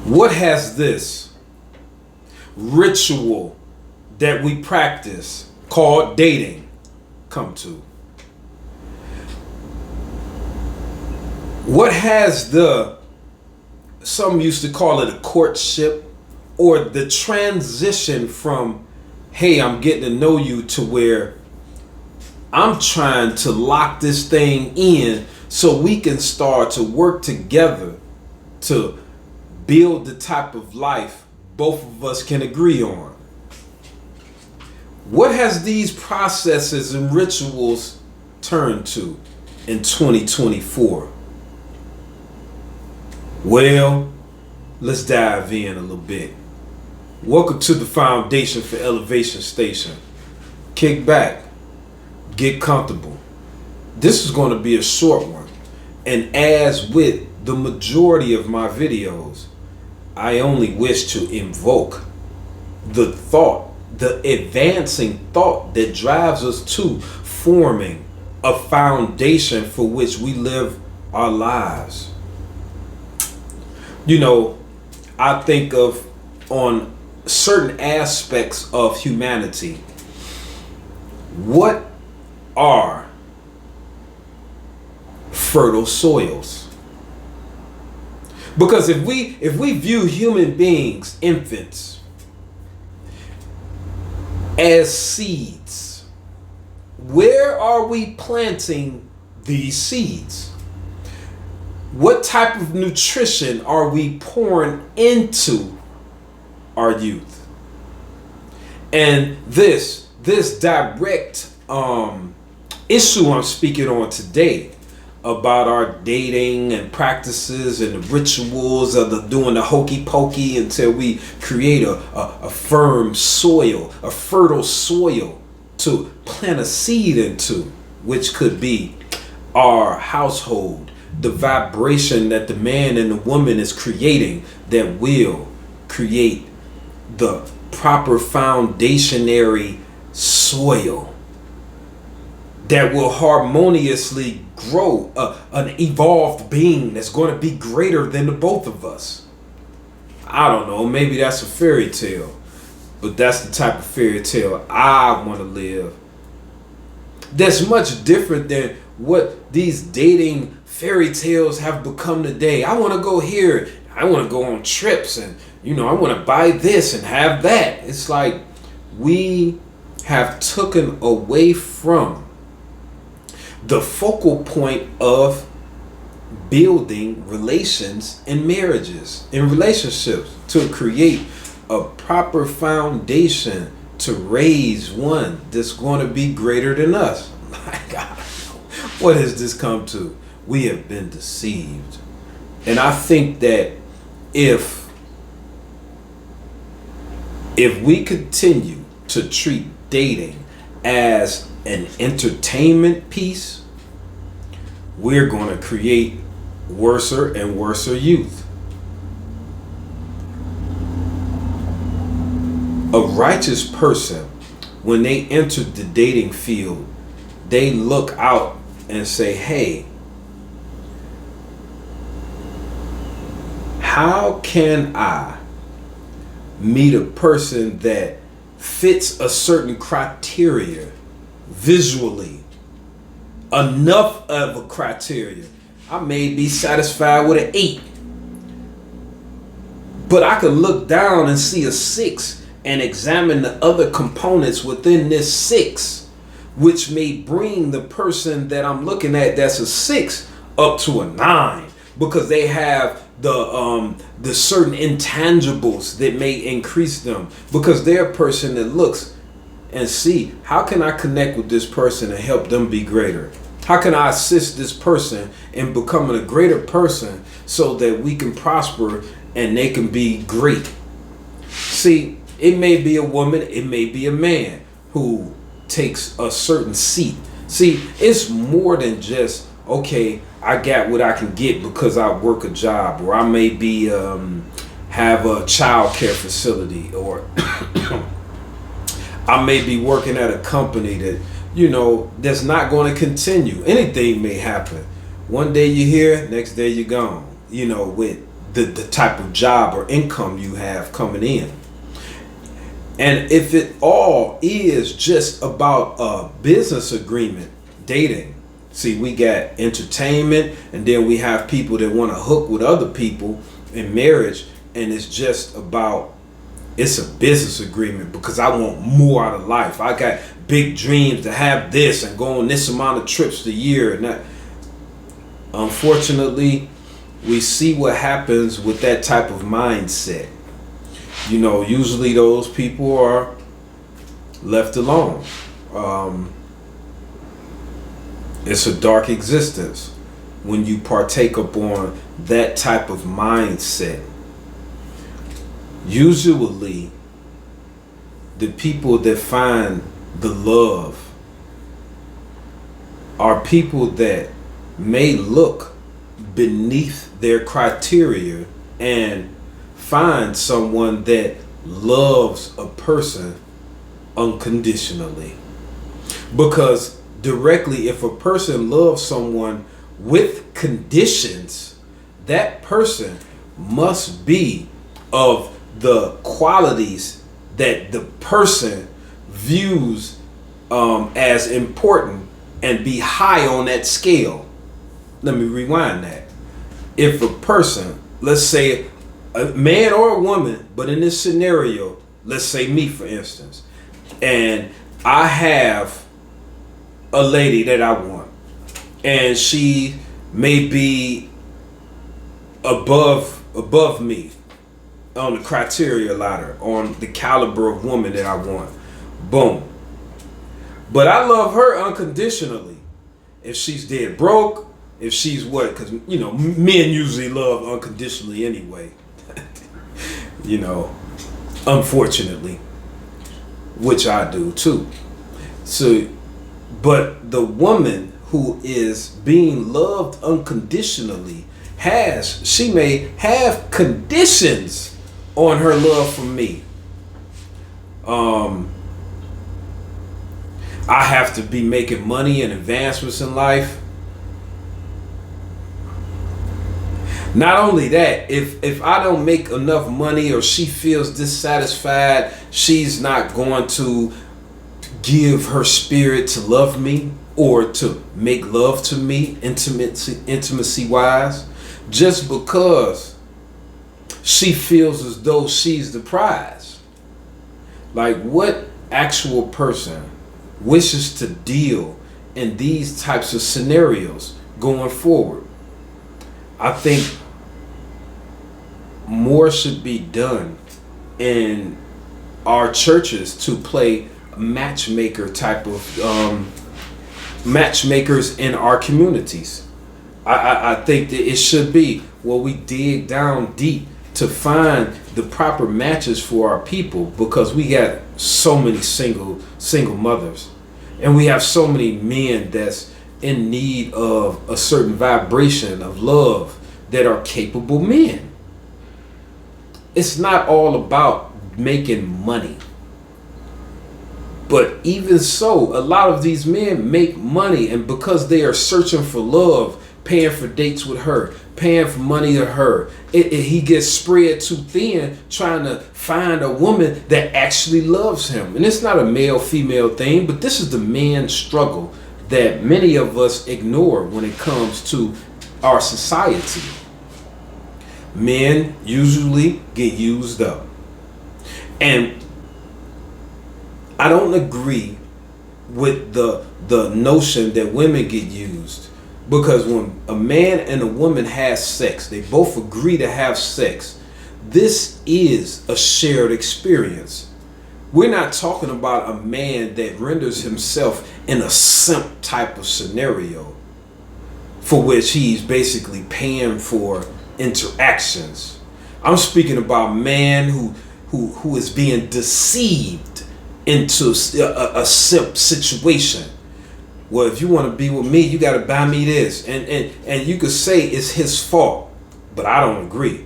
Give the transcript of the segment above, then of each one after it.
What has this ritual that we practice called dating come to? What has some used to call it a courtship, or the transition from, hey, I'm getting to know you, to where I'm trying to lock this thing in so we can start to work together to build the type of life both of us can agree on? What has these processes and rituals turned to in 2024? Well, let's dive in a little bit. Welcome to the Foundation for Elevation Station. Kick back, get comfortable. This is going to be a short one, and as with the majority of my videos, I only wish to invoke the thought, the advancing thought that drives us to forming a foundation for which we live our lives. You know, I think of on certain aspects of humanity, what are fertile soils? Because if we view human beings, infants, as seeds, where are we planting these seeds? What type of nutrition are we pouring into our youth? And this direct issue I'm speaking on today about our dating and practices and the rituals of doing the hokey pokey until we create a firm soil, a fertile soil to plant a seed into, which could be our household, the vibration that the man and the woman is creating that will create the proper foundationary soil that will harmoniously grow an evolved being that's going to be greater than the both of us. I don't know, maybe that's a fairy tale, but that's the type of fairy tale I want to live. That's much different than what these dating fairy tales have become today. I want to go here, I want to go on trips, and I want to buy this and have that. It's like we have taken away from the focal point of building relations and marriages and relationships to create a proper foundation to raise one that's going to be greater than us. My God, what has this come to? We have been deceived. And I think that if we continue to treat dating as an entertainment piece, we're going to create worser and worser youth. A righteous person, when they enter the dating field, they look out and say, hey, how can I meet a person that fits a certain criteria visually, enough of a criteria? I may be satisfied with an 8, but I could look down and see a 6 and examine the other components within this 6, which may bring the person that I'm looking at that's a 6 up to a 9, because they have the certain intangibles that may increase them, because they're a person that looks and see, how can I connect with this person and help them be greater? How can I assist this person in becoming a greater person so that we can prosper and they can be great? See, it may be a woman, it may be a man who takes a certain seat. See, it's more than just, okay, I got what I can get because I work a job, or I may be have a child care facility, or I may be working at a company that, that's not going to continue. Anything may happen. One day you're here, next day you're gone. With the type of job or income you have coming in. And if it all is just about a business agreement, dating, see, we got entertainment, and then we have people that want to hook with other people in marriage, and it's just about, it's a business agreement because I want more out of life. I got big dreams to have this and go on this amount of trips a year. And that, unfortunately, we see what happens with that type of mindset. You know, usually those people are left alone. It's a dark existence when you partake upon that type of mindset. Usually, the people that find the love are people that may look beneath their criteria and find someone that loves a person unconditionally. Because directly, if a person loves someone with conditions, that person must be of the qualities that the person views as important and be high on that scale. Let me rewind that. If a person, let's say a man or a woman, but in this scenario, let's say me for instance, and I have a lady that I want, and she may be above me on the criteria ladder, on the caliber of woman that I want. Boom. But I love her unconditionally. If she's dead broke, if she's what, because, you know, men usually love unconditionally anyway. You know, unfortunately, which I do too. So, but the woman who is being loved unconditionally she may have conditions on her love for me. I have to be making money and advancements in life. Not only that, if I don't make enough money or she feels dissatisfied, she's not going to give her spirit to love me or to make love to me intimacy wise, just because she feels as though she's the prize. Like, what actual person wishes to deal in these types of scenarios going forward? I think more should be done in our churches to play matchmaker type of matchmakers in our communities. I think that it should be where we dig down deep to find the proper matches for our people, because we got so many single mothers, and we have so many men that's in need of a certain vibration of love that are capable men. It's not all about making money. But even so, a lot of these men make money, and because they are searching for love, paying for dates with her, paying for money to her, he gets spread too thin trying to find a woman that actually loves him. And it's not a male-female thing, but this is the man struggle that many of us ignore when it comes to our society. Men usually get used up. And I don't agree with the notion that women get used, because when a man and a woman has sex, they both agree to have sex. This is a shared experience. We're not talking about a man that renders himself in a simp type of scenario for which he's basically paying for interactions. I'm speaking about a man who is being deceived into a simp situation. Well, if you want to be with me, you got to buy me this, and you could say it's his fault, but I don't agree.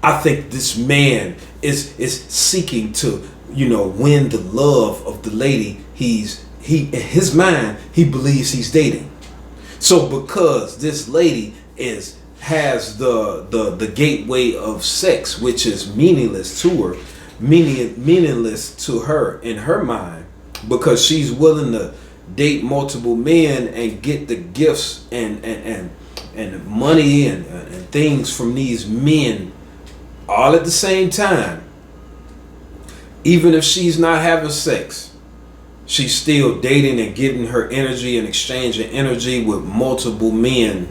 I think this man is seeking to, win the love of the lady in his mind he believes he's dating. So because this lady is has the gateway of sex, which is meaningless to her, meaningless to her in her mind, because she's willing to date multiple men and get the gifts and money and things from these men all at the same time. Even if she's not having sex, she's still dating and getting her energy and exchanging energy with multiple men.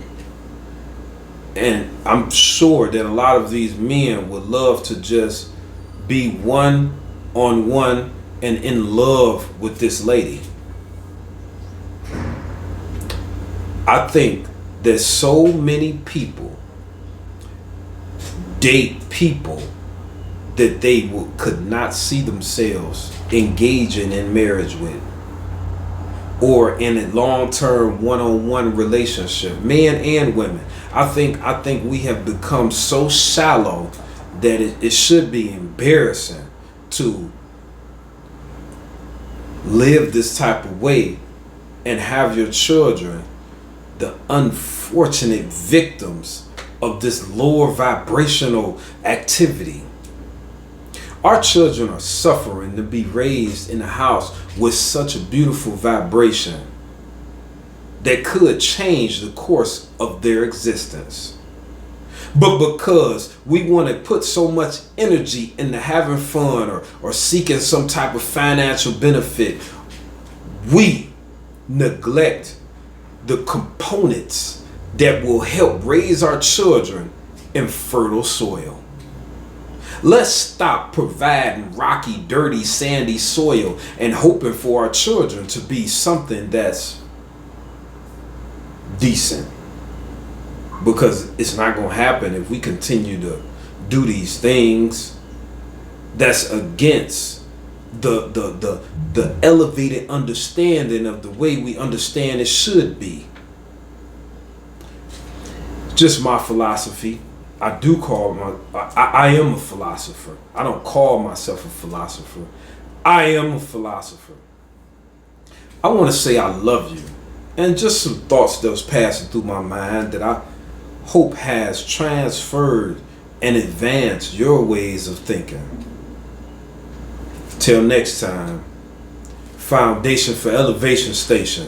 And I'm sure that a lot of these men would love to just be one on one and in love with this lady. I think that so many people date people that they could not see themselves engaging in marriage with, or in a long-term one-on-one relationship, men and women. I think we have become so shallow that it should be embarrassing to live this type of way and have your children the unfortunate victims of this lower vibrational activity. Our children are suffering to be raised in a house with such a beautiful vibration that could change the course of their existence. But because we want to put so much energy into having fun or seeking some type of financial benefit, we neglect the components that will help raise our children in fertile soil. Let's stop providing rocky, dirty, sandy soil and hoping for our children to be something that's decent. Because it's not going to happen if we continue to do these things that's against the elevated understanding of the way we understand it should be. Just my philosophy. I am a philosopher. I don't call myself a philosopher. I am a philosopher. I want to say I love you. And just some thoughts that was passing through my mind that I hope has transferred and advanced your ways of thinking. Till next time, Foundation for Elevation Station.